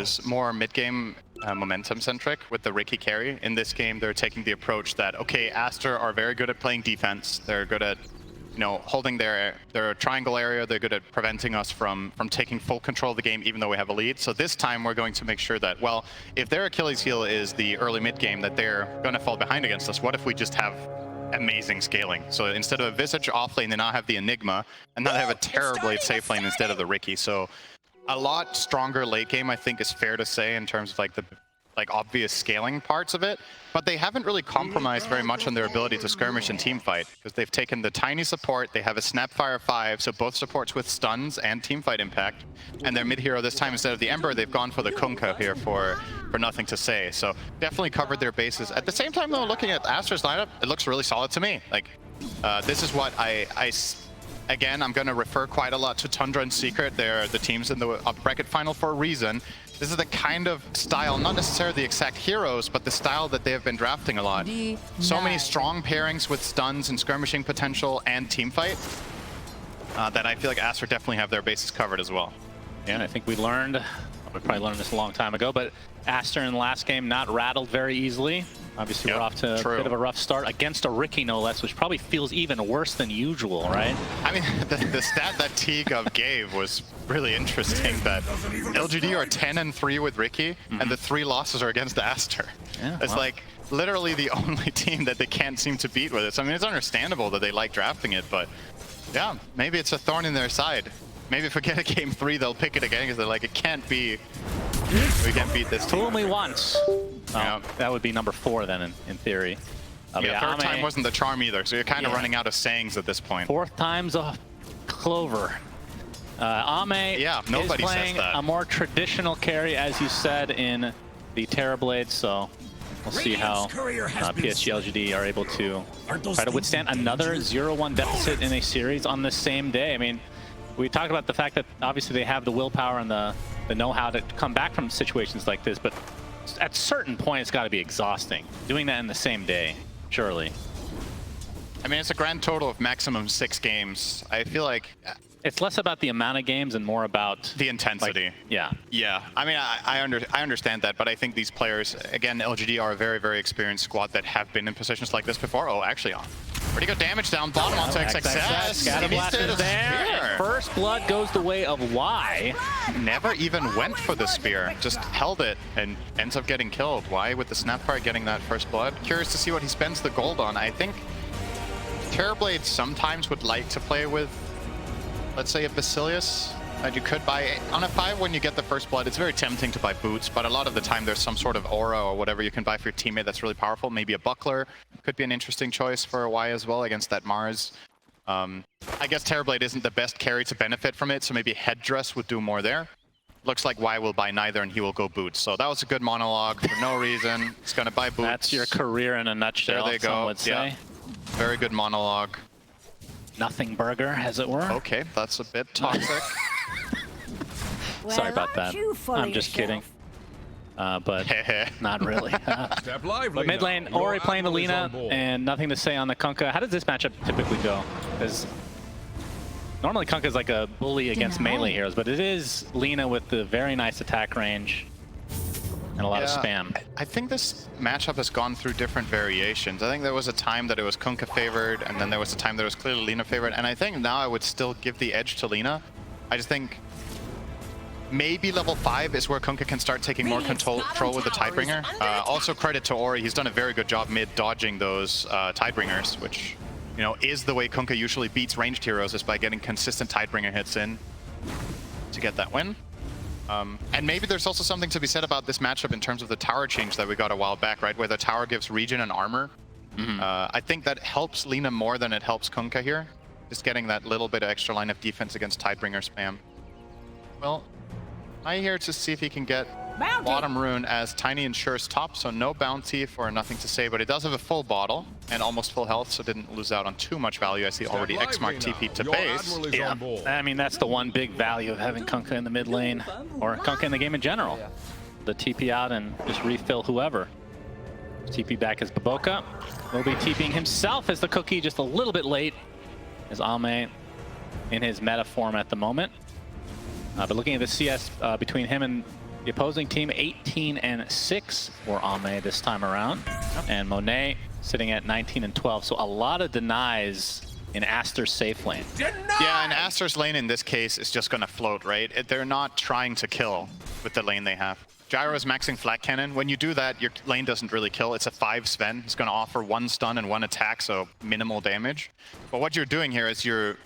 was more mid-game momentum-centric with the Riki carry. In this game, they're taking the approach that, okay, Aster are very good at playing defense. They're good at, you know, holding their triangle area. They're good at preventing us from taking full control of the game, even though we have a lead. So this time, we're going to make sure that, well, if their Achilles heel is the early mid-game, that they're going to fall behind against us. What if we just have amazing scaling? So instead of a Visage off lane, they now have the Enigma, and now they have a Terrorblade safe lane instead of the Riki. So a lot stronger late game, I think, is fair to say in terms of like the obvious scaling parts of it, but they haven't really compromised very much on their ability to skirmish and team fight, because they've taken the tiny support, they have a Snapfire 5, so both supports with stuns and team fight impact, and their mid hero this time, instead of the Ember, they've gone for the Kunkka here for nothing to say. So definitely covered their bases. At the same time though, looking at Aster's lineup, it looks really solid to me. Like, this is what again, I'm going to refer quite a lot to Tundra and Secret. They're the teams in the bracket final for a reason. This is the kind of style, not necessarily the exact heroes, but the style that they have been drafting a lot. So many strong pairings with stuns and skirmishing potential and teamfight that I feel like Aster definitely have their bases covered as well. Yeah, and I think we probably learned this a long time ago, but Aster in the last game not rattled very easily. Obviously, we're off to a bit of a rough start against a Riki, no less, which probably feels even worse than usual, right? I mean, the stat that Teague gave was really interesting, that LGD are 10-3 with Riki, and the 3 losses are against Aster. Yeah, it's like literally the only team that they can't seem to beat with it. So, I mean, it's understandable that they like drafting it, but yeah, maybe it's a thorn in their side. Maybe if we get a game 3, they'll pick it again, because they're like, it can't be, we can't beat this team. Fool me once. Oh, that would be number 4 then, in theory. Yeah, third time wasn't the charm either, so you're kind of running out of sayings at this point. 4th time's a clover. Ame is playing a more traditional carry, as you said, in the Terrorblade, so we'll see how PSG LGD are able to try to withstand another 0-1 deficit in a series on the same day. I mean, we talked about the fact that obviously they have the willpower and the know-how to come back from situations like this, but at a certain point it's got to be exhausting doing that in the same day, surely. I mean, it's a grand total of maximum 6 games. I feel like it's less about the amount of games and more about the intensity. Like, yeah. I mean, I understand that, but I think these players, again, LGD are a very, very experienced squad that have been in positions like this before. Oh, actually, pretty good damage down bottom onto XXS. Scatterblast is there. First blood goes the way of Y. Never even went for the spear, just held it and ends up getting killed. Y with the Snapfire getting that first blood. Curious to see what he spends the gold on. I think Terrorblade sometimes would like to play with, let's say, a Basilius that you could buy on a 5 when you get the first blood. It's very tempting to buy boots, but a lot of the time there's some sort of aura or whatever you can buy for your teammate that's really powerful. Maybe a buckler could be an interesting choice for a Y as well against that Mars. I guess Terrorblade isn't the best carry to benefit from it, so maybe Headdress would do more there. Looks like Y will buy neither and he will go boots. So that was a good monologue for no reason. He's gonna buy boots. That's your career in a nutshell, there they go. Some would say. Very good monologue. Nothing burger, as it were. Okay, that's a bit toxic. Sorry about that. I'm just kidding. But not really. But mid lane, Ori playing the Lina, and nothing to say on the Kunkka. How does this matchup typically go? Because normally Kunkka is like a bully against melee heroes, but it is Lina with the very nice attack range and a lot of spam. I think this matchup has gone through different variations. I think there was a time that it was Kunkka favored, and then there was a time that it was clearly Lina favored, and I think now I would still give the edge to Lina. I just think maybe level 5 is where Kunkka can start taking more control with the Tidebringer. Also credit to Ori, he's done a very good job mid dodging those Tidebringers, which, you know, is the way Kunkka usually beats ranged heroes, is by getting consistent Tidebringer hits in to get that win. And maybe there's also something to be said about this matchup in terms of the tower change that we got a while back, right? Where the tower gives regen and armor. I think that helps Lina more than it helps Kunkka here. Just getting that little bit of extra line of defense against Tidebringer spam. Well, I here to see if he can get bottom rune as Tiny ensures top, so no bounty for nothing to say, but it does have a full bottle and almost full health, so didn't lose out on too much value as he already X-marked TP to base. Yeah, I mean, that's the one big value of having Kunkka in the mid lane, or Kunkka in the game in general. The TP out and just refill whoever. TP back as Baboka. Will be TPing himself as the Cookie, just a little bit late, as Ame in his meta form at the moment. But looking at the CS between him and The opposing team 18-6 for Ame this time around. And Monet sitting at 19-12. So a lot of denies in Aster's safe lane. Yeah, and Aster's lane in this case is just going to float, right? They're not trying to kill with the lane they have. Gyro is maxing flat cannon. When you do that, your lane doesn't really kill. It's a 5 Sven. It's going to offer 1 stun and 1 attack, so minimal damage. But what you're doing here is you're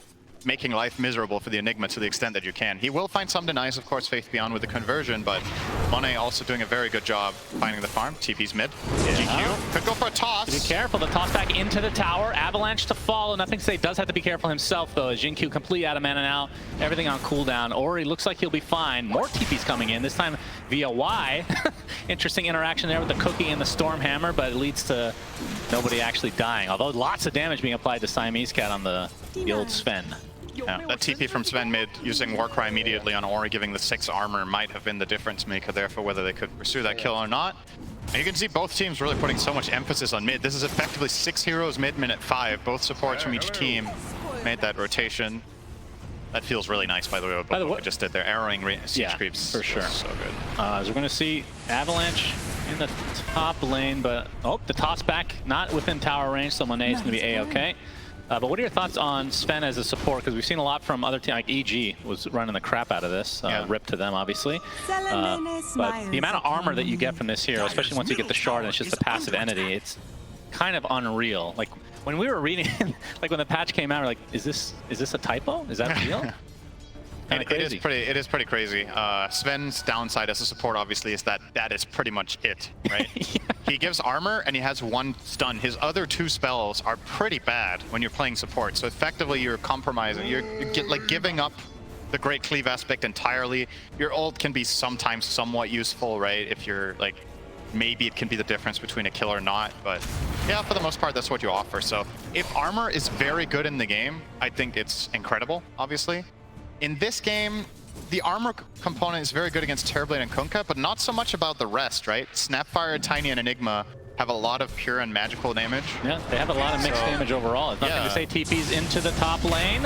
making life miserable for the Enigma to the extent that you can. He will find some denies, of course, Faith Beyond with the conversion, but Monet also doing a very good job finding the farm. TP's mid. GQ could go for a toss. Be careful, the toss back into the tower. Avalanche to follow. Nothing to say, does have to be careful himself, though, as GQ complete out of mana now. Everything on cooldown. Ori looks like he'll be fine. More TP's coming in, this time via Y. Interesting interaction there with the Cookie and the Stormhammer, but it leads to nobody actually dying. Although lots of damage being applied to Siamese Cat on the old Sven. Yeah, that TP from Sven mid using Warcry immediately on Ori, giving the 6 armor might have been the difference maker there for whether they could pursue that kill or not. And you can see both teams really putting so much emphasis on mid. This is effectively 6 heroes mid, minute 5. Both supports from each team made that rotation. That feels really nice, by the way, what we just did there. Arrowing siege creeps. For sure. So good. As we're going to see Avalanche in the top lane, but the toss back not within tower range, so Monet's going to be A-okay. But what are your thoughts on Sven as a support? Because we've seen a lot from other teams, like EG was running the crap out of this. Rip to them, obviously. But the amount of armor that you get from this hero, especially once you get the shard and it's just a passive entity, it's kind of unreal. Like when we were reading, like when the patch came out, we're like, is this a typo? Is that real? It is pretty crazy. Sven's downside as a support, obviously, is that is pretty much it, right? He gives armor and he has 1 stun. His other 2 spells are pretty bad when you're playing support. So effectively, you're compromising. You're like giving up the great cleave aspect entirely. Your ult can be sometimes somewhat useful, right? If you're like, maybe it can be the difference between a kill or not. But yeah, for the most part, that's what you offer. So if armor is very good in the game, I think it's incredible, obviously. In this game, the armor component is very good against Terrorblade and Kunkka, but not so much about the rest, right? Snapfire, Tiny, and Enigma have a lot of pure and magical damage. Yeah, they have a lot of mixed damage overall. It's nothing to say TP's into the top lane.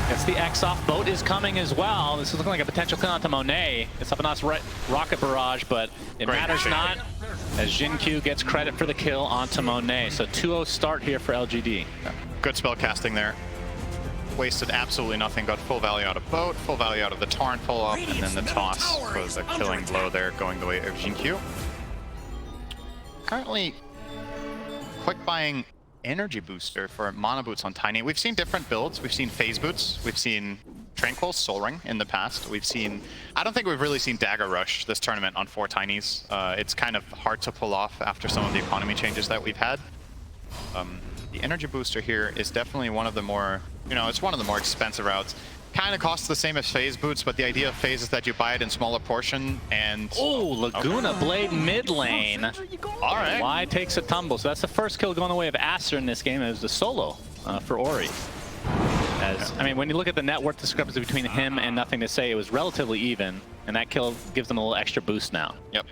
Gets the X off. Boat is coming as well. This is looking like a potential kill onto Monet. It's up a nice rocket barrage, but it matters not, as Jin-Q gets credit for the kill onto Monet. So 2-0 start here for LGD. Yeah. Good spell casting there. Wasted absolutely nothing, got full value out of Boat, full value out of the Torrent follow-up, and then the toss was a killing blow there going the way of Jin-Q. Currently, quick buying energy booster for mana boots on Tiny. We've seen different builds. We've seen phase boots. We've seen Tranquil, Soul Ring in the past. We've seen, I don't think we've really seen Dagger Rush this tournament on 4 Tinies. It's kind of hard to pull off after some of the economy changes that we've had. The energy booster here is definitely one of the more, it's one of the more expensive routes. Kind of costs the same as phase boots, but the idea of phase is that you buy it in smaller portion and... Oh, Laguna Blade mid lane. All right. Y takes a tumble. So that's the first kill going the way of Aster in this game. It was the solo for Ori. I mean, when you look at the net worth discrepancy between him and Nothing to Say, it was relatively even, and that kill gives them a little extra boost now. Yep.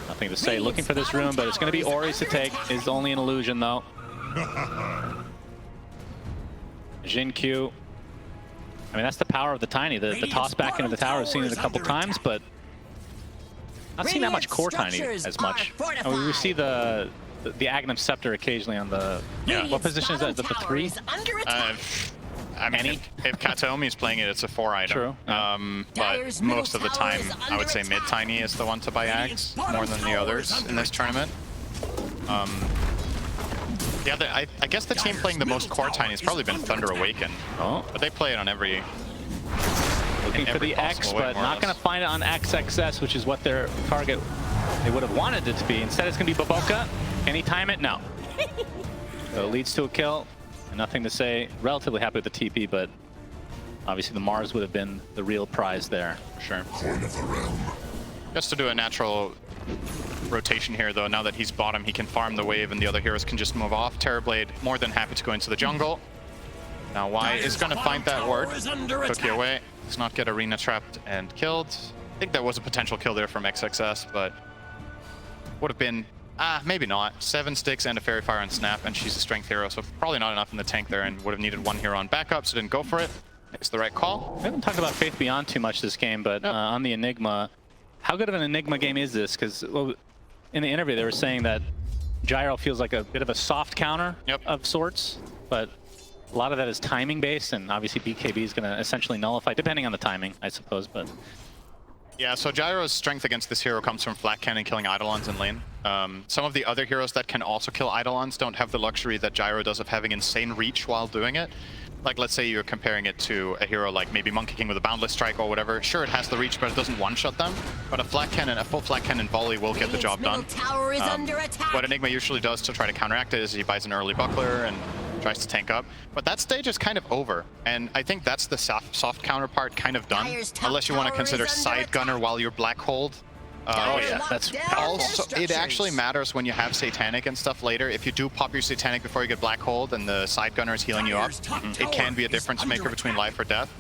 Nothing to Say looking for this room, but it's going to be Ori's to take. Is only an illusion, though. Jin-Q. I mean, that's the power of the Tiny. The toss back into the tower, we've seen it a couple times, but not seen that much core Tiny as much. I mean, we see the Agnum Scepter occasionally on the... Yeah. What position is that? Is that the 3? I mean, if Kataomi's playing it, it's a 4 item. True. But most of the time, I would say mid-Tiny is the one to buy Ags more than the others in this tournament. I guess the team playing the most core Tiny has probably been Thunder Awaken. Oh. But they play it on every... Looking for the X, but not going to find it on XXS, which is what their target they would have wanted it to be. Instead, it's going to be Baboka. Can he time it? No. So it leads to a kill. And Nothing to Say. Relatively happy with the TP, but obviously the Mars would have been the real prize there. For sure. Just to do a natural rotation here, though, now that he's bottom, he can farm the wave and the other heroes can just move off. Terrorblade more than happy to go into the jungle. Now Y is going to find that ward. Cookie away. Does not get arena trapped and killed. I think there was a potential kill there from XXS, but would have been, maybe not. 7 sticks and a Fairy Fire on Snap, and she's a strength hero, so probably not enough in the tank there, and would have needed 1 hero on backup, so didn't go for it. It's the right call. We haven't talked about Faith Beyond too much this game, but on the Enigma, how good of an Enigma game is this? Because in the interview, they were saying that Gyro feels like a bit of a soft counter of sorts, but a lot of that is timing based, and obviously BKB is going to essentially nullify, depending on the timing, I suppose. But yeah, so Gyro's strength against this hero comes from flat cannon killing Eidolons in lane. Some of the other heroes that can also kill Eidolons don't have the luxury that Gyro does of having insane reach while doing it. Like, let's say you're comparing it to a hero like maybe Monkey King with a Boundless Strike or whatever. Sure, it has the reach, but it doesn't one-shot them. But a flat cannon, a full flat cannon volley will get the job done. What Enigma usually does to try to counteract it is he buys an early buckler and tries to tank up. But that stage is kind of over. And I think that's the soft counterpart kind of done. Unless you want to consider side gunner while you're black hold. Oh yeah, that's also, it actually matters when you have Satanic and stuff later. If you do pop your Satanic before you get Black Hold and the side gunner is healing you up, it can be a difference maker between life or death.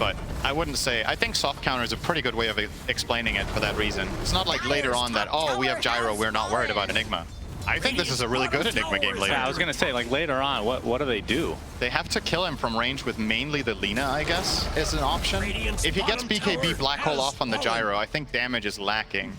But I wouldn't say, I think soft counter is a pretty good way of explaining it for that reason. It's not like later on that, oh, we have Gyro, we're not worried about Enigma. I think this is a really good Enigma game later. Yeah, I was going to say, like, later on, what do they do? They have to kill him from range with mainly the Lina, I guess, is an option. If he gets BKB Black Hole off on the Gyro, I think damage is lacking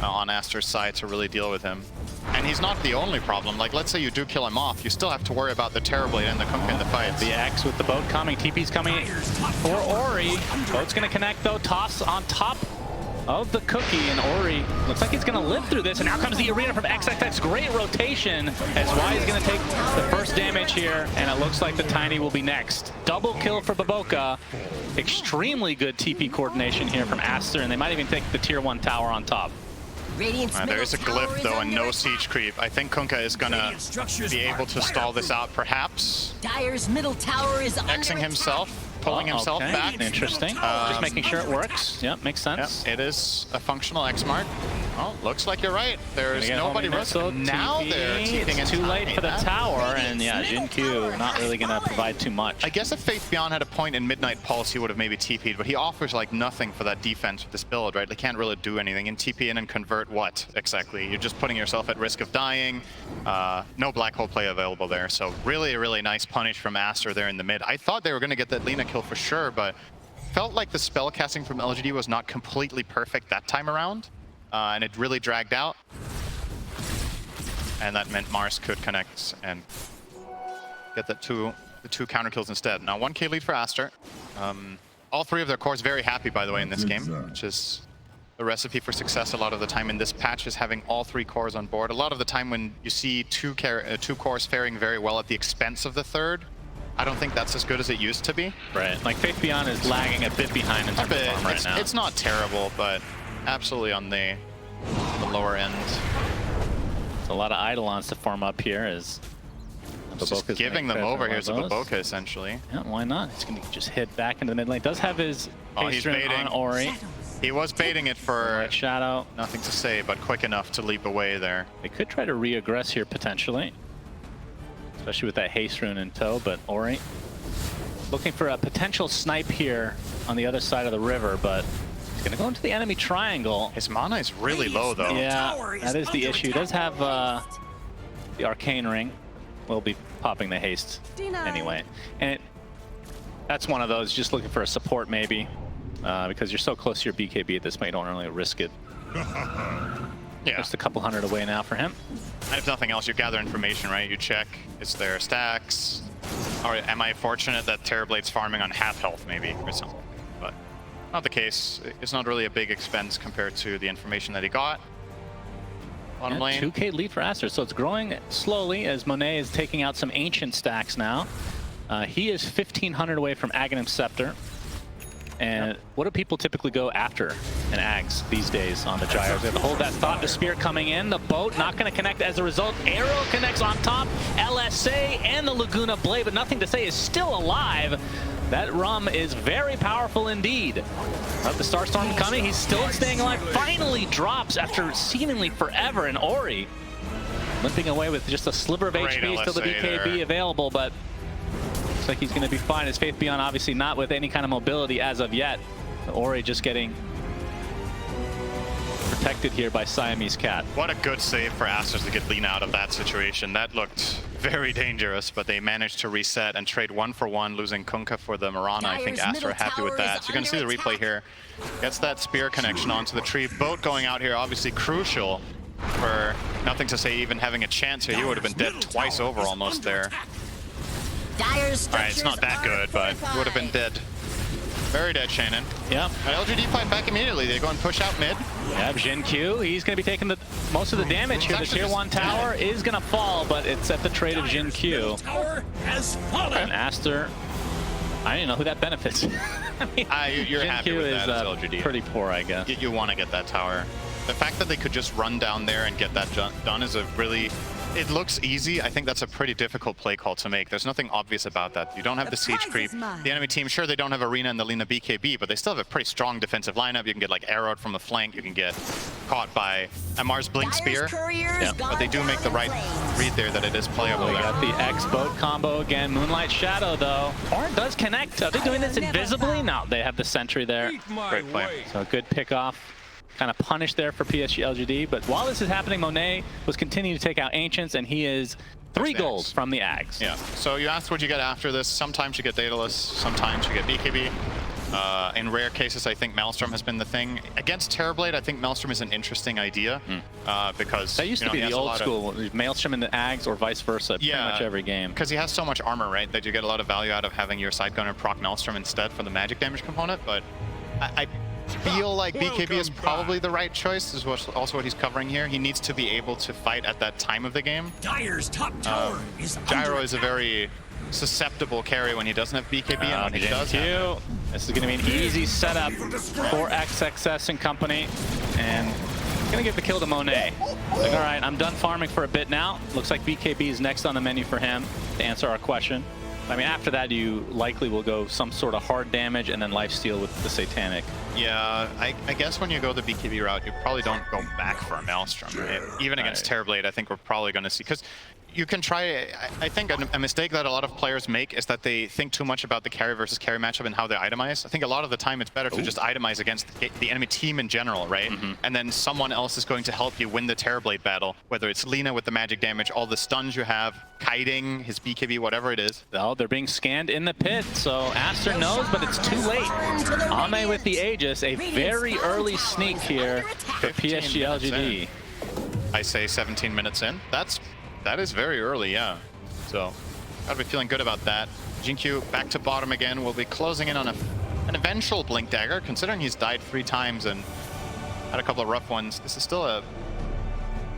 on Aster's side to really deal with him. And he's not the only problem. Like, let's say you do kill him off, you still have to worry about the Terrorblade and the Kunkka in the fight. The X with the boat coming, TP's coming for Ori. Boat's going to connect, though. Toss on top of the cookie, and Ori looks like he's going to live through this, and now comes the arena from XXX. Great rotation as Y is going to take the first damage here, and it looks like the Tiny will be next. Double kill for Baboka. Extremely good TP coordination here from Aster, and they might even take the tier 1 tower on top. There is a glyph though and no siege creep. I think Kunkka is gonna be able to stall this out, perhaps. Dire's middle tower is Xing himself, pulling himself back. Interesting. Just making sure it works. Yep, makes sense. Yep, it is a functional X mark. Oh, looks like you're right. There's nobody risking. Now they're TPing. It's too late for the tower, and yeah, Jin-Q not really going to provide too much. I guess if Faith Beyond had a point in Midnight Pulse, he would have maybe TP'd, but he offers like nothing for that defense with this build, right? They can't really do anything. And TP in and convert what, exactly? You're just putting yourself at risk of dying. No Black Hole play available there, so really nice punish from Aster there in the mid. I thought they were going to get that Lina kill for sure, but felt like the spell casting from LGD was not completely perfect that time around. And it really dragged out. And that meant Mars could connect and get the two counter kills instead. Now 1k lead for Aster. All three of their cores very happy, by the way, in this game, which is the recipe for success a lot of the time in this patch, is having all three cores on board. A lot of the time when you see two cores faring very well at the expense of the third, I don't think that's as good as it used to be. Right, like Faith Beyond is lagging a bit behind in terms of form right now. It's not terrible, but absolutely on the lower end. It's a lot of Eidolons to form up here as just giving them over here to Baboka, essentially. Yeah, why not? He's going to just hit back into the mid lane. Does have his haste rune on Ori. He was baiting it for Shadow. Nothing to say, but quick enough to leap away there. They could try to re-aggress here, potentially. Especially with that haste rune in tow, but Ori looking for a potential snipe here on the other side of the river, but he's going to go into the enemy triangle. His mana is really low, though. Yeah, that is the issue. He does have the Arcane Ring. We'll be popping the haste anyway. And that's one of those, just looking for a support maybe, because you're so close to your BKB at this point, you don't really risk it. Yeah. Just a couple hundred away now for him. And if nothing else, you gather information, right? You check, is there stacks? Or am I fortunate that Terrorblade's farming on half health maybe, or something? But not the case. It's not really a big expense compared to the information that he got. Bottom lane. 2k lead for Aster, so it's growing slowly as Monet is taking out some ancient stacks now. He is 1,500 away from Aghanim Scepter. And what do people typically go after in Ags these days on the Gyros? They have to hold that Thought to Spear coming in. The boat not going to connect as a result. Arrow connects on top. LSA and the Laguna Blade, but nothing to say is still alive. That Rum is very powerful indeed. But the Starstorm coming, he's still staying alive. Finally drops after seemingly forever, and Ori limping away with just a sliver of HP, still the BKB available, but looks like he's going to be fine. His Faith Beyond obviously not with any kind of mobility as of yet. Ori just getting protected here by Siamese Cat. What a good save for Aster to get Lina out of that situation. That looked very dangerous, but they managed to reset and trade 1-for-1, losing Kunkka for the Mirana. I think Aster happy with that. So you're going to see the replay here. Gets that spear connection onto the tree. Boat going out here, obviously crucial for Nothing to Say even having a chance here. He would have been dead twice over almost there. Alright, it's not that good, but he would have been dead. Very dead, Shannon. Yep. But LGD fight back immediately. They go and push out mid. Yep, Khoo, he's going to be taking most of the damage here. The tier 1 tower is going to fall, but it's at the trade of Khoo. And Aster, I don't even know who that benefits. I mean, you're happy with that as LGD. LGD. Pretty poor, I guess. You want to get that tower. The fact that they could just run down there and get that done is a really... It looks easy. I think that's a pretty difficult play call to make. There's nothing obvious about that. You don't have the siege creep. The enemy team, sure, they don't have Arena and the Lina BKB, but they still have a pretty strong defensive lineup. You can get like arrowed from the flank. You can get caught by a Mars Blink Spear. Yeah. But they do make the right read there that it is playable. We got the X-Boat combo again. Moonlight Shadow, though. Torrent does connect. Are they doing this invisibly? No, they have the sentry there. Great play. So a good pickoff. Kind of punished there for PSG LGD, but while this is happening, Monet was continuing to take out Ancients, and he is 3 gold from the Ags. Yeah, so you asked what you get after this. Sometimes you get Daedalus, sometimes you get BKB. In rare cases, I think Maelstrom has been the thing. Against Terrorblade, I think Maelstrom is an interesting idea because that used to be the old school, Maelstrom in the Ags or vice versa, pretty much every game. Because he has so much armor, right, that you get a lot of value out of having your side gunner proc Maelstrom instead for the magic damage component, but I feel like BKB is probably the right choice, is also what he's covering here. He needs to be able to fight at that time of the game. Dyer's top tower is Gyro is a very susceptible carry when he doesn't have BKB, and when he does have it. This is going to be an easy setup for XXS and company, and going to give the kill to Monet. Like, all right, I'm done farming for a bit now. Looks like BKB is next on the menu for him to answer our question. I mean, after that, you likely will go some sort of hard damage and then lifesteal with the Satanic. Yeah, I guess when you go the BKB route, you probably don't go back for a Maelstrom, right? Even against Terrorblade, I think we're probably going to see... Because you can try... I think a mistake that a lot of players make is that they think too much about the carry versus carry matchup and how they itemize. I think a lot of the time it's better to just itemize against the enemy team in general, right? And then someone else is going to help you win the Terrorblade battle, whether it's Lina with the magic damage, all the stuns you have, kiting, his BKB, whatever it is. Oh, they're being scanned in the pit, so Aster knows, but it's too late. Ame with the Aegis, a very early sneak here for PSG LGD. I say 17 minutes in. That is very early, yeah. So, gotta be feeling good about that. Khoo back to bottom again. We'll be closing in on an eventual Blink Dagger, considering he's died 3 times and had a couple of rough ones. This is still a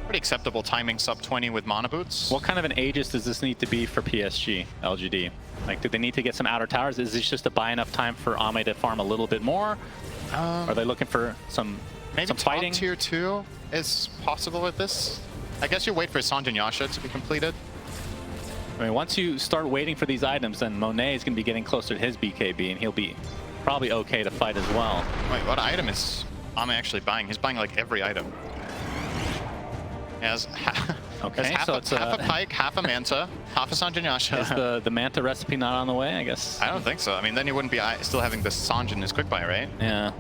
pretty acceptable timing, sub 20 with Mana Boots. What kind of an Aegis does this need to be for PSG LGD? Like, do they need to get some outer towers? Is this just to buy enough time for Ame to farm a little bit more? Are they looking for some fighting? Maybe tier 2 is possible with this. I guess you wait for Sanjin Yasha to be completed. I mean, once you start waiting for these items, then Monet is going to be getting closer to his BKB, and he'll be probably okay to fight as well. Wait, what item is Ame actually buying? He's buying like every item. He has half a pike, half a manta, half a Sanjin Yasha. Is the manta recipe not on the way, I guess? I don't think so. I mean, then he wouldn't be still having the Sanjin in his quick buy, right? Yeah.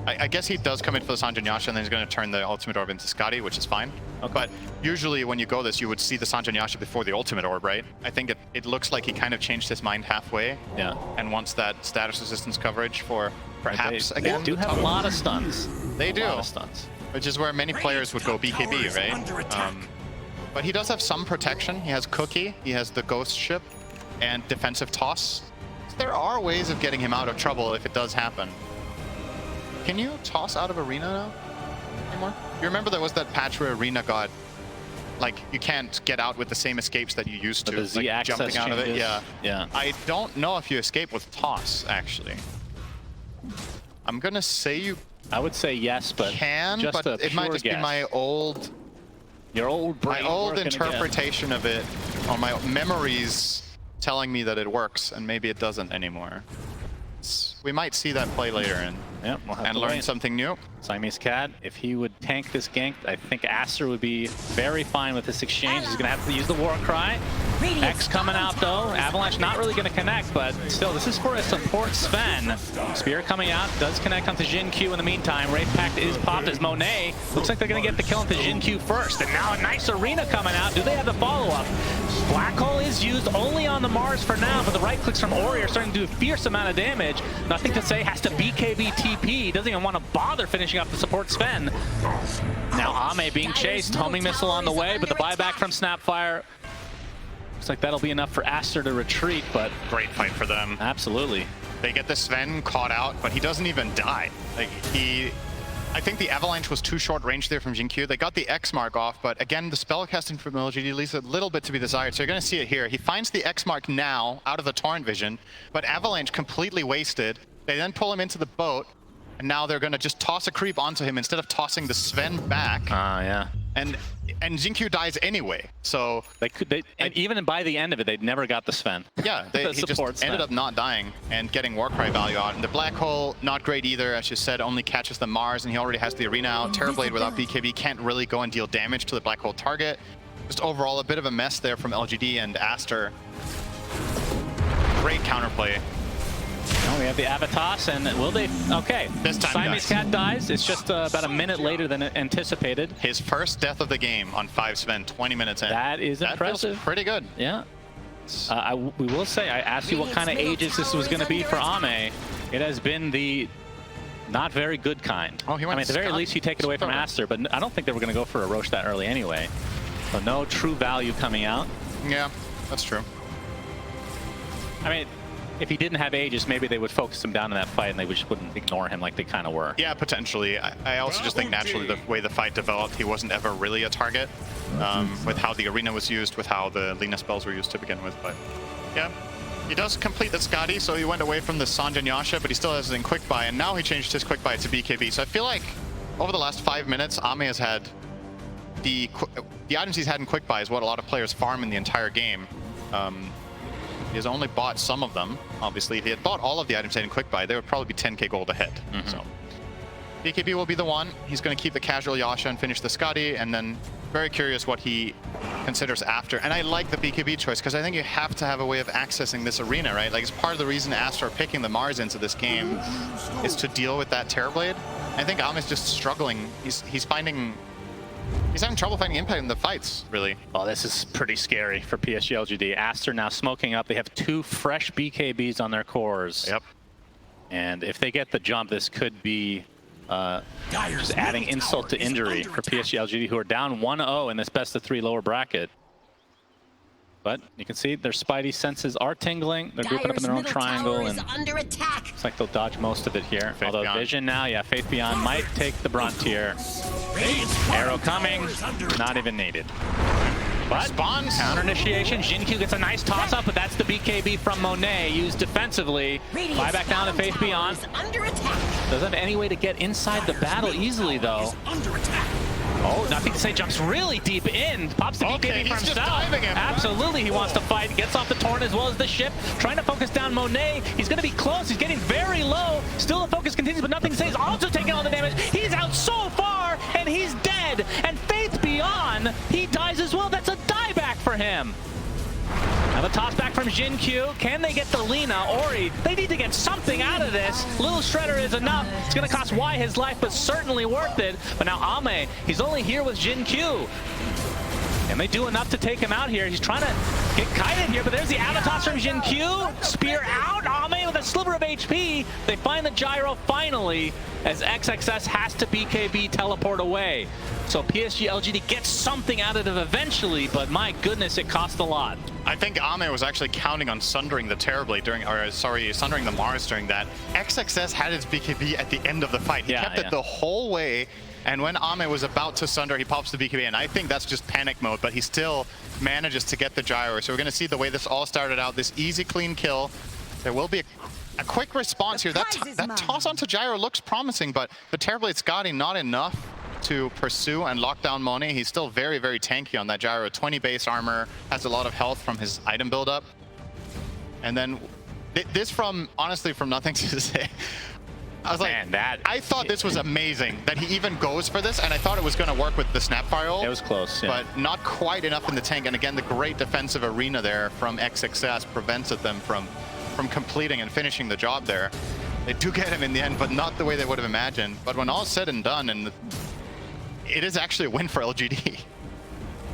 I guess he does come in for the Sanjin Yasha, and then he's going to turn the ultimate orb into Scotty, which is fine. Okay. But usually when you go this, you would see the Sanjin Yasha before the ultimate orb, right? I think it looks like he kind of changed his mind halfway. Yeah. And wants that status resistance coverage for perhaps again. They do have a lot of stuns. They do. A lot of stuns. Which is where many players would go BKB, right? But he does have some protection. He has Cookie, he has the Ghost Ship, and Defensive Toss. So there are ways of getting him out of trouble if it does happen. Can you toss out of Arena now anymore? You remember there was that patch where Arena got, like, you can't get out with the same escapes that you used to, the Z like jumping out of it. Yeah. I don't know if you escape with Toss, actually. I'm gonna say you I would say yes, but it might just be my old... Your old brain. My old interpretation of it, or my memories telling me that it works, and maybe it doesn't anymore. We might see that play later and learn something new. Siamese Cat, if he would tank this gank, I think Aster would be very fine with this exchange. He's going to have to use the War Cry. X coming out though. Avalanche not really going to connect, but still, this is for a support Sven. Spear coming out, does connect onto Jin Q in the meantime. Wraith Pact is popped as Monet. Looks like they're going to get the kill into Jin Q first. And now a nice arena coming out. Do they have the follow-up? Black Hole is used only on the Mars for now, but the right clicks from Ori are starting to do a fierce amount of damage. Nothing to say, has to BKB TP. Doesn't even want to bother finishing off the support Sven. Now Ame being chased, homing missile on the way, but the buyback from Snapfire. Looks like that'll be enough for Aster to retreat, but great fight for them. Absolutely. They get the Sven caught out, but he doesn't even die. Like I think the Avalanche was too short range there from Jin-Q. They got the X mark off, but again, the spellcasting from LGD leaves a little bit to be desired. So you're going to see it here. He finds the X mark now out of the torrent vision, but Avalanche completely wasted. They then pull him into the boat, and now they're going to just toss a creep onto him instead of tossing the Sven back. Yeah. And Jin-Q dies anyway, so and even by the end of it, they never got the Sven. Yeah, he just ended up not dying and getting Warcry value out. And the Black Hole, not great either, as you said, only catches the Mars, and he already has the arena out. Terrorblade without BKB can't really go and deal damage to the Black Hole target. Just overall, a bit of a mess there from LGD and Aster. Great counterplay. Oh, we have the Avatos, and will they? Okay, this time Siamese Cat dies. It's just about a minute later than anticipated. His first death of the game on 5 Sven, 20 minutes in. That is impressive. Feels pretty good. Yeah. We will say, I asked you what kind of ages this was going to be for Ame. It has been the not very good kind. Oh, he went I mean, at the very least, you take it away from Aster, but I don't think they were going to go for a Roche that early anyway. So no true value coming out. Yeah, that's true. I mean, if he didn't have Aegis, maybe they would focus him down in that fight and they just wouldn't ignore him like they kind of were. Yeah, potentially. I also just think naturally the way the fight developed, he wasn't ever really a target with how the arena was used, with how the Lina spells were used to begin with. But yeah, he does complete the Skadi, so he went away from the Sanjan Yasha, but he still has it in quick buy, and now he changed his quick buy to BKB. So I feel like over the last 5 minutes, Ame has had the items he's had in quick buy is what a lot of players farm in the entire game. He has only bought some of them. Obviously, if he had bought all of the items in quick buy, they would probably be 10k gold ahead. So BKB will be the one. He's going to keep the casual Yasha and finish the Skadi, and then very curious what he considers after. And I like the BKB choice because I think you have to have a way of accessing this arena, right? Like, it's part of the reason Aster are picking the Mars into this game is to deal with that Terrorblade. I think Ame's just struggling. He's having trouble finding impact in the fights, really. Oh, this is pretty scary for PSG LGD. Aster now smoking up. They have 2 fresh BKBs on their cores. Yep. And if they get the jump, this could be just adding insult to injury for PSG LGD, who are down 1-0 in this best-of-3 lower bracket. But you can see their spidey senses are tingling. They're grouping up in their own triangle, and looks like they'll dodge most of it here. Faith Although Beyond. Vision now, yeah, Faith Beyond might take the brunt here. Arrow coming, not even needed. But counter initiation, Jin-Q gets a nice toss-up, but that's the BKB from Monet, used defensively. Buy back down to Faith Beyond. Doesn't have any way to get inside the battle easily, though. Oh, nothing to say, jumps really deep in, pops the BKB for himself. Absolutely, he wants to fight, gets off the torrent as well as the ship, trying to focus down Monet. He's going to be close, he's getting very low. Still the focus continues, but nothing to say. He's also taking all the damage. He's out so far, and he's dead. And Faith Beyond, he dies as well. That's a dieback for him. Now the toss back from Jin-Q. Can they get the Lina? Ori, they need to get something out of this. Little Shredder is enough. It's going to cost Y his life, but certainly worth it. But now Ame, he's only here with Jin-Q. And they do enough to take him out here. He's trying to get kited here, but there's the Avatos from Jin-Q. Spear out, Ame with a sliver of HP. They find the gyro finally, as XXS has to BKB teleport away. So PSG LGD gets something out of it eventually, but my goodness, it cost a lot. I think Ame was actually counting on sundering the Terrorblade sundering the Mars during that. XXS had his BKB at the end of the fight. He kept it the whole way, and when Ame was about to sunder, he pops the BKB, and I think that's just panic mode, but he still manages to get the gyro. So we're going to see the way this all started out, this easy, clean kill. There will be a quick response here. That toss onto gyro looks promising, but the Terrorblade Skadi not enough to pursue and lock down Monet. He's still very, very tanky on that gyro. 20 base armor, has a lot of health from his item buildup. And then this honestly, from nothing to say, I was like, man, I thought this was amazing that he even goes for this, and I thought it was going to work with the Snapfire ult. It was close, yeah. But not quite enough in the tank. And again, the great defensive arena there from XXS prevented them from completing and finishing the job there. They do get him in the end, but not the way they would have imagined. But when all said and done, and it is actually a win for LGD.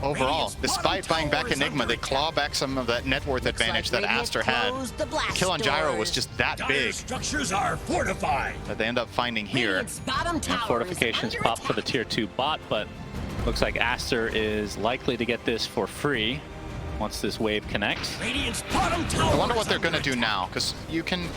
Overall, despite buying back Enigma, they claw back some of that net worth advantage that Aster had. The kill on Gyro was just that big structures are fortified that they end up finding here. And fortifications pop for the tier 2 bot, but looks like Aster is likely to get this for free once this wave connects. I wonder what they're going to do now, because you can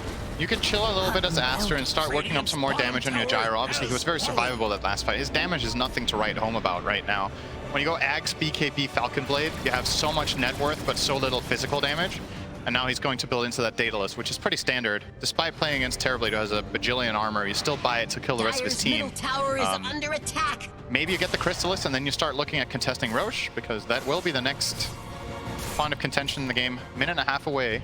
chill a little bit as Aster and start working up some more damage on your Gyro. Obviously, he was very survivable that last fight. His damage is nothing to write home about right now. When you go Axe, BKB, Falcon Blade, you have so much net worth, but so little physical damage. And now he's going to build into that Daedalus, which is pretty standard. Despite playing against Terrorblade, who has a bajillion armor, you still buy it to kill the rest of his team. Tower is under attack. Maybe you get the Crystallis, and then you start looking at contesting Roche, because that will be the next point of contention in the game. Minute and a half away.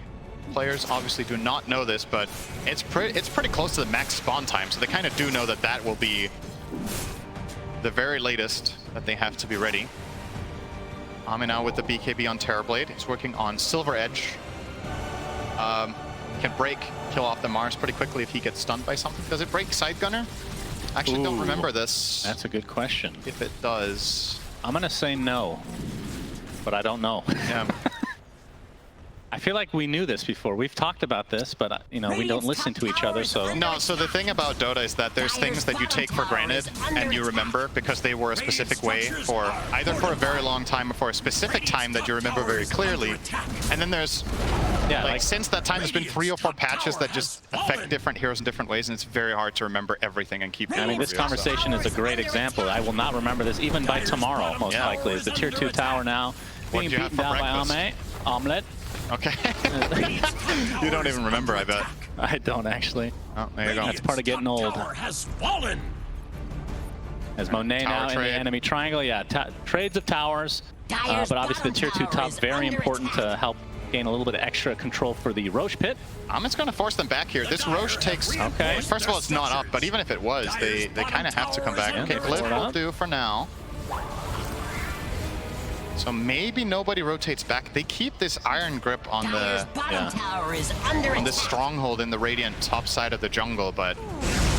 Players obviously do not know this, but it's pretty close to the max spawn time, so they kind of do know that that will be the very latest that they have to be ready. Ame now with the BKB on Terrorblade. He's working on Silver Edge. Can break, kill off the Mars pretty quickly if he gets stunned by something. Does it break Side Gunner? Actually, don't remember this. That's a good question. If it does. I'm going to say no, but I don't know. Yeah. I feel like we knew this before. We've talked about this, but you know, we don't listen to each other, so... No, so the thing about Dota is that there's things that you take for granted and you remember because they were a specific way for either for a very long time or for a specific time that you remember very clearly. And then there's, like since that time, there's been 3 or 4 patches that just affect different heroes in different ways, and it's very hard to remember everything and keep it. I mean, this conversation is a great example. I will not remember this even by tomorrow, most likely. Is the tier 2 tower now being beaten down by Ame? Omelette. Okay. You don't even remember, I bet. I don't actually. Oh, there you go. That's part of getting old. Has fallen. As Monet now in the enemy triangle, yeah, trades of towers. But obviously the tier 2 top, very important to help gain a little bit of extra control for the Roche pit. Amit's going to force them back here. This Roche takes... Okay. First of all, it's not up, but even if it was, they kind of have to come back. Okay, Flip will do for now. So maybe nobody rotates back. They keep this iron grip on the on this stronghold in the Radiant top side of the jungle, but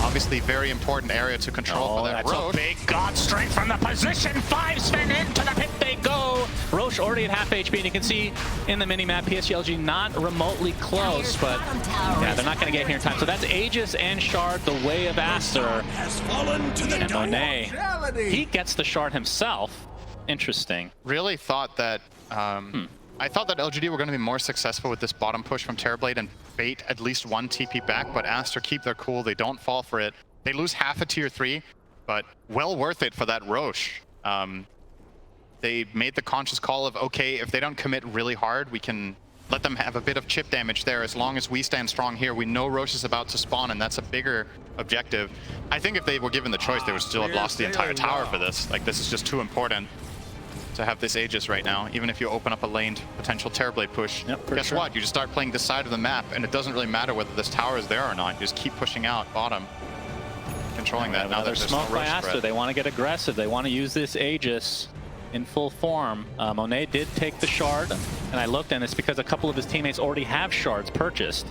obviously very important area to control for that Roche. A big god straight from the position. 5 Sven into the pit they go. Roche already at half HP, and you can see in the mini-map PSG LG not remotely close, but yeah, they're not going to get here in time. So that's Aegis and Shard, the way of Aster. And Monet, he gets the Shard himself. Interesting. Really thought that I thought that LGD were going to be more successful with this bottom push from Terrorblade and bait at least 1 TP back, but Aster keep their cool. They don't fall for it. They lose half a tier 3, but well worth it for that Roche. They made the conscious call of, okay, if they don't commit really hard, we can let them have a bit of chip damage there. As long as we stand strong here, we know Roche is about to spawn, and that's a bigger objective. I think if they were given the choice, they would still have lost the entire tower for this. Like, this is just too important to have this Aegis right now, even if you open up a laned potential Terrorblade push. Guess what? You just start playing this side of the map, and it doesn't really matter whether this tower is there or not. You just keep pushing out bottom, controlling that. Now there's smoke by Aster. They want to get aggressive. They want to use this Aegis in full form. Monet did take the Shard, and I looked, and it's because a couple of his teammates already have Shards purchased.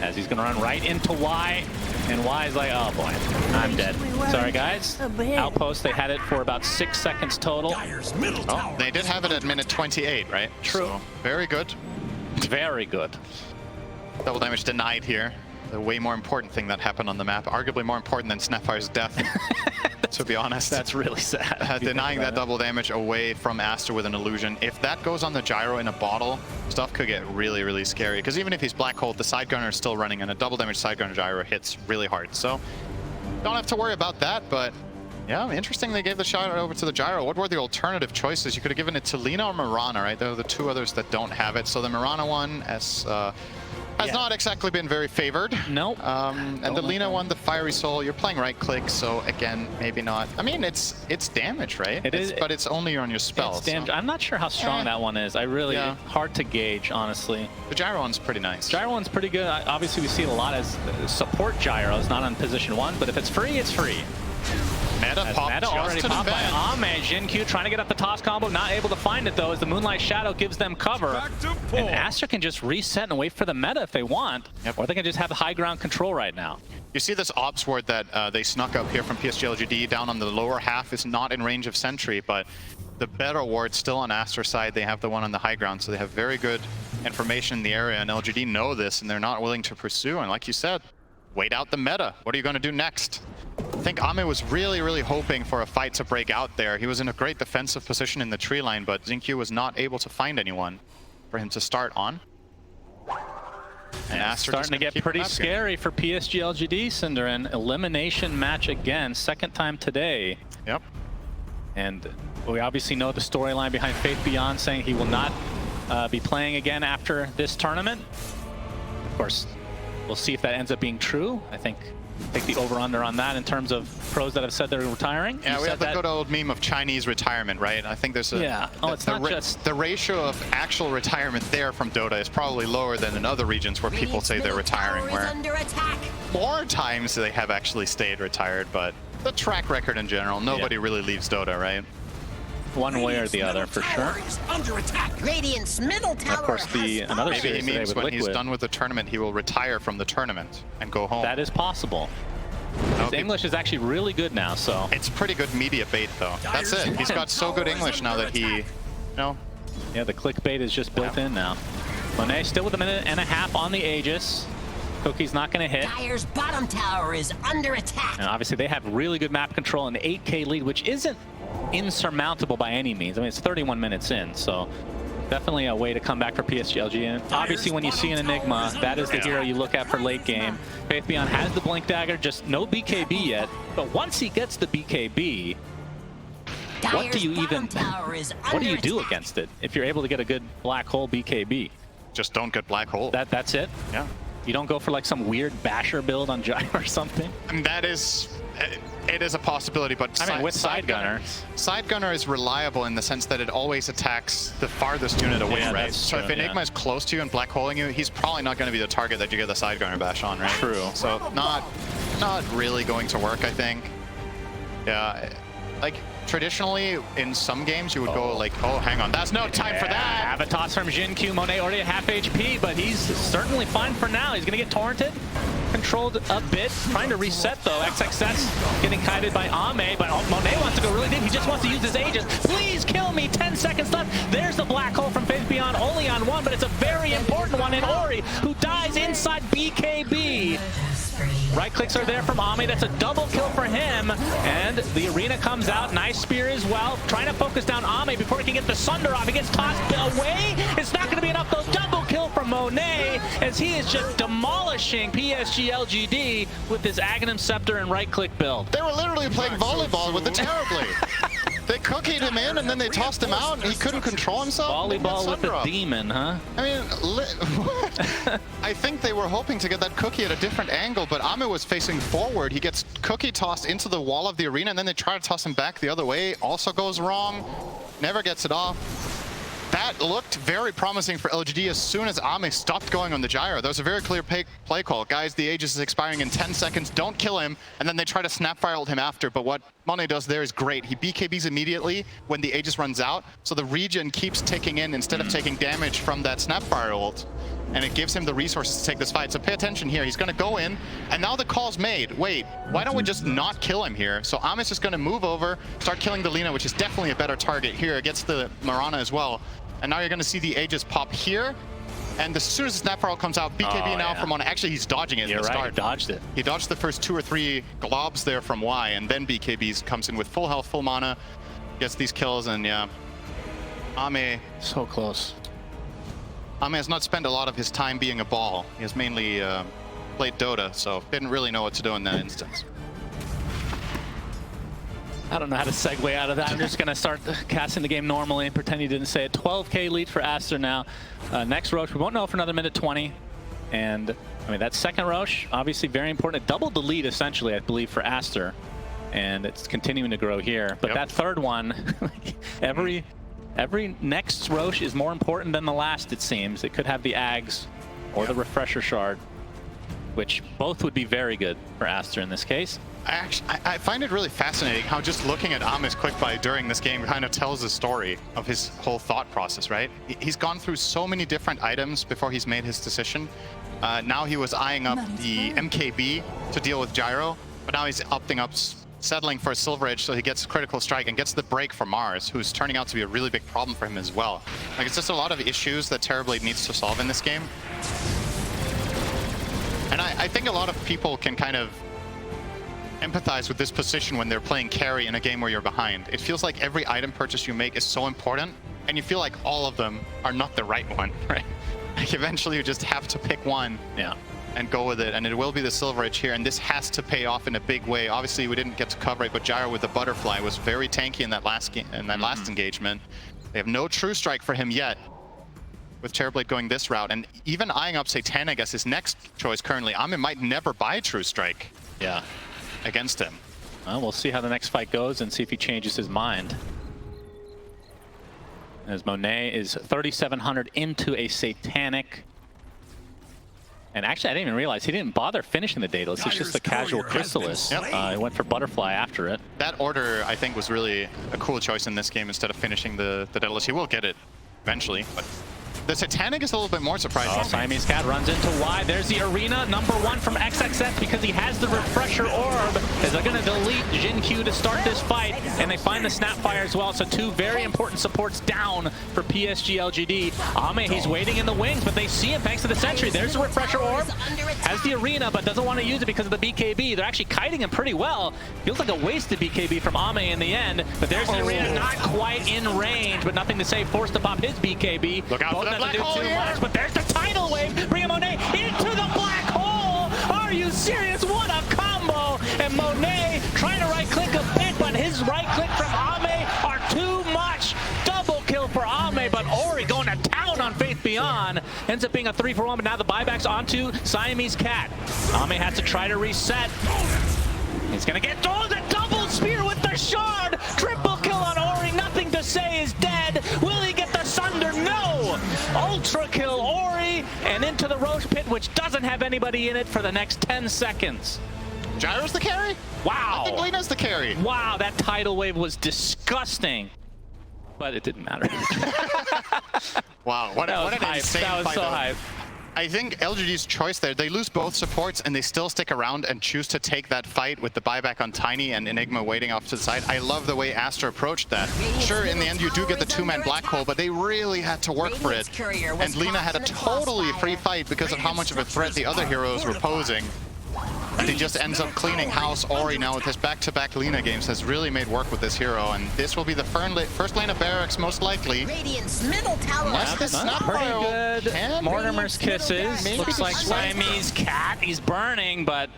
As he's going to run right into Y, and Y is like, oh boy, I'm dead. Sorry guys. Outpost, they had it for about 6 seconds total. Oh, they did have it at minute 28, right? True. So, very good. Very good. Double damage denied here. The way more important thing that happened on the map. Arguably more important than Snapfire's death, to be honest. That's really sad. Denying that double damage away from Aster with an illusion. If that goes on the Gyro in a bottle, stuff could get really, really scary. Because even if he's Black Hole, the side gunner is still running, and a double damage side gunner Gyro hits really hard. So don't have to worry about that, but yeah, interesting they gave the shot over to the Gyro. What were the alternative choices? You could have given it to Lina or Mirana, right? They're the 2 others that don't have it. So the Mirana one, as has not exactly been very favored. Nope. And the Lina won the Fiery Soul. You're playing right click, so again, maybe not. I mean, it's damage, right? It is, but it's only on your spell. It's damage. So. I'm not sure how strong that one is. I really hard to gauge, honestly. The gyro one's pretty nice. Gyro one's pretty good. Obviously, we see it a lot as support gyros, not on position 1. But if it's free, it's free. Meta already popped by Ame. Jin-Q trying to get up the toss combo, not able to find it though, as the Moonlight Shadow gives them cover. And Aster can just reset and wait for the meta if they want, or they can just have high ground control right now. You see this Ops ward that they snuck up here from PSG LGD down on the lower half is not in range of Sentry, but the better ward's still on Aster's side. They have the one on the high ground, so they have very good information in the area, and LGD know this, and they're not willing to pursue. And like you said, wait out the meta. What are you going to do next? I think Ame was really hoping for a fight to break out there. He was in a great defensive position in the tree line, but Xingqiu was not able to find anyone for him to start on. And Aster starting to get pretty scary for PSG LGD, Cinderin. Elimination match again, second time today. Yep. And we obviously know the storyline behind Faith Beyond saying he will not be playing again after this tournament. Of course, we'll see if that ends up being true. I think take the over-under on that in terms of pros that have said they're retiring. Yeah, we have the good old meme of Chinese retirement, right? I think there's a... it's not just... The ratio of actual retirement there from Dota is probably lower than in other regions where people say they're retiring, where more times they have actually stayed retired, but the track record in general, nobody really leaves Dota, right? One way or the other, for sure. Radiant's middle tower. Of course, another maybe series he means with when Liquid. he's done with the tournament, he will retire from the tournament and go home. That is possible. His English is actually really good now, so... It's pretty good media bait, though. That's it. He's got so good English now that he, you know... Yeah, the clickbait is just built in now. Monet still with a minute and a half on the Aegis. Cookie's not going to hit. Dire's bottom tower is under attack. And obviously, they have really good map control and 8K lead, which isn't insurmountable by any means. I mean, it's 31 minutes in, so definitely a way to come back for PSG LGD. And obviously, when you see an Enigma, that is the hero you look at for late game. Faith Beyond has the Blink Dagger, just no BKB yet. But once he gets the BKB, what do you do against it if you're able to get a good black hole BKB? Just don't get black hole. That's it? Yeah. You don't go for like some weird basher build on Gyro or something? I mean, that is... It is a possibility, but I mean, with Side Gunner is reliable in the sense that it always attacks the farthest unit away, right? So if Enigma is close to you and black holing you, he's probably not going to be the target that you get the Side Gunner bash on, right? True. So not really going to work, I think. Yeah, like traditionally in some games you would go like, oh, hang on, that's no time for that. Avatos from Jin-Q. Monet already at half HP, but he's certainly fine for now. He's going to get torrented. Controlled a bit, trying to reset though. XXS getting kited by Ame, but Monet wants to go really deep. He just wants to use his Aegis. Please kill me, 10 seconds left. There's the black hole from Faith Beyond, only on one, but it's a very important one in Ori, who dies inside BKB. Right clicks are there from Ame. That's a double kill for him. And the arena comes out. Nice spear as well. Trying to focus down Ame before he can get the Sunder off. He gets tossed away. It's not going to be enough though. Double kill from Monet as he is just demolishing PSG LGD with his Aghanim Scepter and right click build. They were literally playing volleyball with it terribly. They cookied him in and then they tossed him out and he couldn't control himself. Volleyball with the demon, huh? I mean, I think they were hoping to get that cookie at a different angle, but Ame was facing forward. He gets cookie tossed into the wall of the arena and then they try to toss him back the other way. Also goes wrong. Never gets it off. That looked very promising for LGD as soon as Ame stopped going on the gyro. That was a very clear play call. Guys, the Aegis is expiring in 10 seconds. Don't kill him. And then they try to snapfire ult him after. But what Monet does there is great. He BKBs immediately when the Aegis runs out. So the regen keeps ticking in instead of taking damage from that snapfire ult. And it gives him the resources to take this fight. So pay attention here. He's going to go in. And now the call's made. Wait, why don't we just not kill him here? So Ame's just going to move over, start killing the Lina, which is definitely a better target here against the Mirana as well. And now you're going to see the Aegis pop here. And as soon as the Snapfire comes out, BKB now from on. Actually, he's dodging it. You're right, he dodged it. He dodged the first 2 or 3 globs there from Y, and then BKB comes in with full health, full mana, gets these kills, and yeah. Ame. So close. Ame has not spent a lot of his time being a ball. He has mainly played Dota, so didn't really know what to do in that instance. I don't know how to segue out of that. I'm just going to start casting the game normally and pretend you didn't say it. 12K lead for Aster now. Next Roach, we won't know for another minute 20. And I mean, that second Roche, obviously very important. It doubled the lead, essentially, I believe, for Aster. And it's continuing to grow here. But that third one, every next Roche is more important than the last, it seems. It could have the Ags or the Refresher Shard, which both would be very good for Aster in this case. I find it really fascinating how just looking at Ame's quick buy during this game kind of tells the story of his whole thought process, right? He's gone through so many different items before he's made his decision. Now he was eyeing up the MKB to deal with Gyro, but now he's opting up, settling for a Silver Edge so he gets critical strike and gets the break for Mars, who's turning out to be a really big problem for him as well. Like, it's just a lot of issues that Terrorblade needs to solve in this game. And I think a lot of people can kind of empathize with this position when they're playing carry in a game where you're behind. It feels like every item purchase you make is so important, and you feel like all of them are not the right one, right? Like, eventually you just have to pick one and go with it, and it will be the Silver Edge here, and this has to pay off in a big way. Obviously, we didn't get to cover it, but Gyro with the Butterfly was very tanky in that last game, in that last engagement. They have no True Strike for him yet, with Terrorblade going this route, and even eyeing up Satanic as his next choice currently. Ame might never buy True Strike against him. Well, we'll see how the next fight goes and see if he changes his mind. As Monet is 3,700 into a Satanic. And actually, I didn't even realize he didn't bother finishing the Daedalus. It's just a casual Chrysalis. He went for Butterfly after it. That order, I think, was really a cool choice in this game instead of finishing the Daedalus. He will get it eventually, but the Satanic is a little bit more surprising. Oh, Siamese Cat runs into Y. There's the Arena, #1 from XXX because he has the Refresher Orb. As they're going to delete Jin-Q to start this fight, and they find the Snapfire as well. So two very important supports down for PSG LGD. Ame, he's waiting in the wings, but they see him thanks to the Sentry. There's the Refresher Orb, has the Arena, but doesn't want to use it because of the BKB. They're actually kiting him pretty well. Feels like a wasted BKB from Ame in the end, but there's the Arena, not quite in range, but nothing to say, forced to pop his BKB. Look out for that black hole here. But there's the tidal wave, bringing Monet into the black hole. Are you serious? What a combo! And Monet trying to right-click a bit, but his right-click from Ame are too much. Double kill for Ame, but Ori going to town on Faith Beyond. Ends up being a 3-for-1, but now the buyback's onto Siamese Cat. Ame has to try to reset. He's going to get the double spear with the shard. Triple kill on Ori. Nothing to say is dead. Will he get the Sunder? No! Ultra kill Ori and into the Roche Pit, which doesn't have anybody in it for the next 10 seconds. Gyro's the carry? Wow. I think Lena's the carry. Wow, that tidal wave was disgusting. But it didn't matter. Wow, what an insane That was fight, so though. hype. I think LGD's choice there, they lose both supports and they still stick around and choose to take that fight with the buyback on Tiny and Enigma waiting off to the side. I love the way Aster approached that. Sure, in the end you do get the two-man black hole, but they really had to work for it. And Lena had a totally free fight because of how much of a threat the other heroes were posing. And he just ends up cleaning house. Ori now with his back-to-back Lena games has really made work with this hero, and this will be the first lane of barracks most likely. Radiant's middle tower. Unless this Snapfire pretty good. Mortimer's kisses. Looks like Siamese Cat. He's burning, but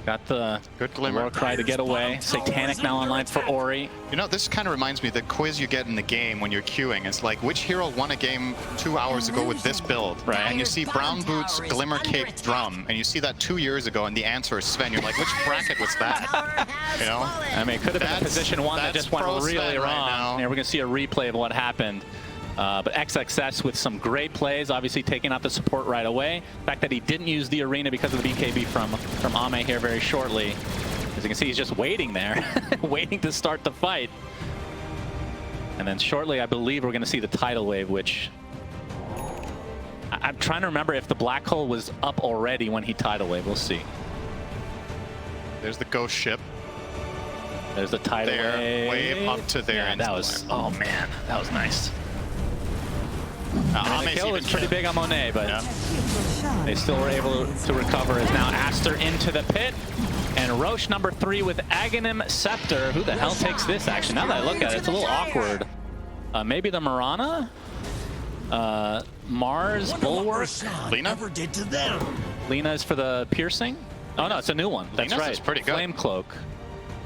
got the good glimmer. War Cry to get away. Satanic now online for Ori. You know, this kind of reminds me of the quiz you get in the game when you're queuing. It's like, which hero won a game 2 hours ago with this build? Right. And you see Brown Boots, Glimmer Cape, Drum, and you see that 2 years ago, and the answer is Sven. You're like, which bracket was that? You know? I mean, it could have been a position one that just went really wrong. Right, we're going to see a replay of what happened. But XXS with some great plays, obviously taking out the support right away. The fact that he didn't use the Arena because of the BKB from Ame here very shortly. As you can see, he's just waiting there, waiting to start the fight. And then shortly, I believe we're going to see the tidal wave, which I'm trying to remember if the black hole was up already when he tidal wave. We'll see. There's the ghost ship. There's the tidal wave up to there. Yeah, that was, oh man, that was nice. The kill was pretty big on Monet, but they still were able to recover. As now Aster into the pit, and Roche #3 with Aghanim Scepter. Who the hell takes this action? Now that I look at it, it's a little awkward. Maybe the Mirana? Mars, Bulwark? Lena? Lena is for the piercing? Oh no, it's a new one. That's Lena's right. is pretty good. Flame Cloak.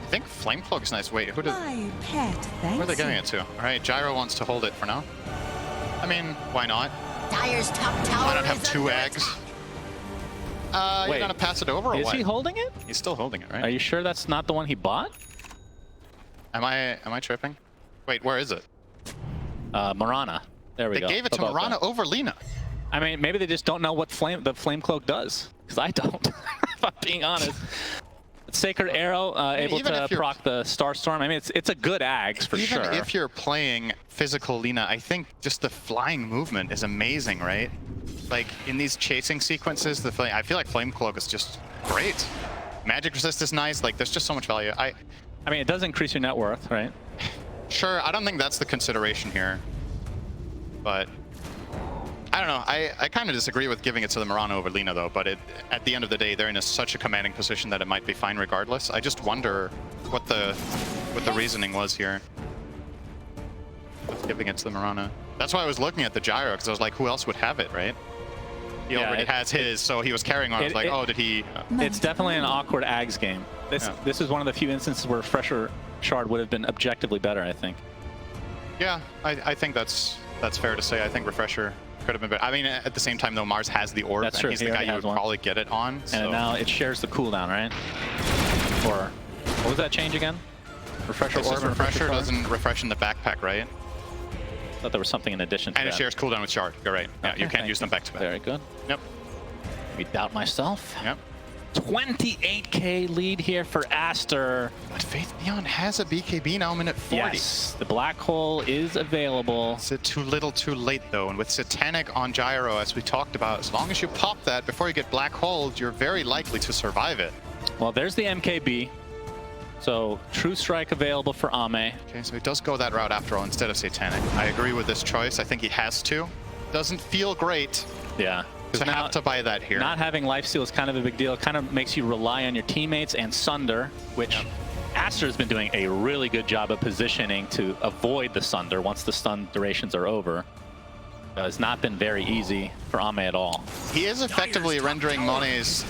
I think Flame Cloak is nice. Wait, who did? Where are they getting it to? All right, Gyro wants to hold it for now. I mean, why not? Dire's top tower. Why not have 2 eggs? You're gonna pass it over or is what? he holding it? He's still holding it, right? Are you sure that's not the one he bought? Am I tripping? Wait, where is it? Marana. There we go. They gave it to Marana over Lina. I mean, maybe they just don't know what the flame cloak does, because I don't, if I'm being honest. Sacred Arrow, able to proc the Starstorm. I mean, it's a good Ags for sure. Even if you're playing physical Lina, I think just the flying movement is amazing, right? Like in these chasing sequences, I feel like Flame Cloak is just great. Magic Resist is nice. Like there's just so much value. I mean, it does increase your net worth, right? Sure. I don't think that's the consideration here, but. I don't know. I kind of disagree with giving it to the Marana over Lina, though. But at the end of the day, they're in such a commanding position that it might be fine regardless. I just wonder what the reasoning was here with giving it to the Marana. That's why I was looking at the gyro, because I was like, who else would have it, right? He already has his, so he was carrying on. I was like, oh, did he? It's definitely an awkward Ags game. This is one of the few instances where Refresher Shard would have been objectively better, I think. Yeah, I think that's fair to say. I think Refresher could have been better. I mean, at the same time, though, Mars has the orb, That's true. and he's the guy you would probably get it on. So. And now it shares the cooldown, right? Or what was that change again? Refresher orb. Refresher doesn't refresh in the backpack, right? I thought there was something in addition to that. And it shares cooldown with Shard. You're right. Yeah, Okay, you can't use them back to back. Very good. Yep. We doubt myself. Yep. 28k lead here for Aster. But Faith Beyond has a BKB now, minute 40. Yes, the black hole is available. Is it too little too late, though? And with Satanic on Gyro, as we talked about, as long as you pop that before you get black holed, you're very likely to survive it. Well, there's the MKB. So, True Strike available for Ame. Okay, so he does go that route after all instead of Satanic. I agree with this choice. I think he has to. Doesn't feel great. Yeah. To have to buy that here. Not having lifesteal is kind of a big deal. It kind of makes you rely on your teammates and Sunder, which Aster has been doing a really good job of positioning to avoid the Sunder once the stun durations are over. It's not been very easy for Ame at all. He is effectively rendering Mone's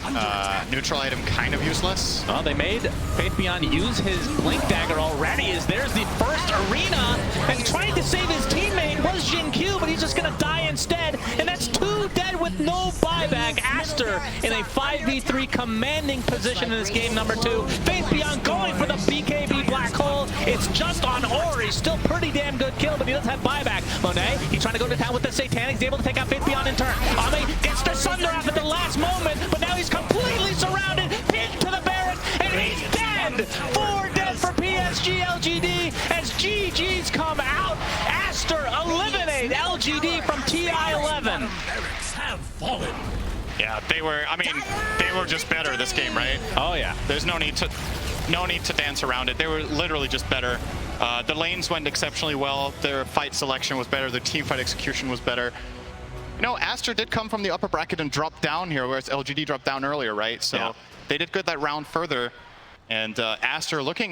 neutral item kind of useless. Well, they made Faith Beyond use his Blink Dagger already, as there's the first arena, and trying to save his teammate was Jin Q, but he's just gonna die instead, and that's 2 dead with no buyback. Aster in a 5v3 commanding position in this game number 2. Faith Beyond going for the BKB black hole. It's just on Ori, still pretty damn good kill, but he doesn't have buyback. Monet, he's trying to go to town with the Satanic, he's able to take out Faith Beyond in turn. Ame gets the Sunder off at the last moment, but now he's completely surrounded, pinned to the barracks, and he's dead! 4 dead for PSG LGD as GG's come out. Aster eliminate LGD from TI11. Have fallen. Yeah, they were just better this game, right? Oh yeah. There's no need to dance around it. They were literally just better. The lanes went exceptionally well. Their fight selection was better. Their team fight execution was better. You know, Aster did come from the upper bracket and drop down here, whereas LGD dropped down earlier, right? So they did good that round further. And Aster looking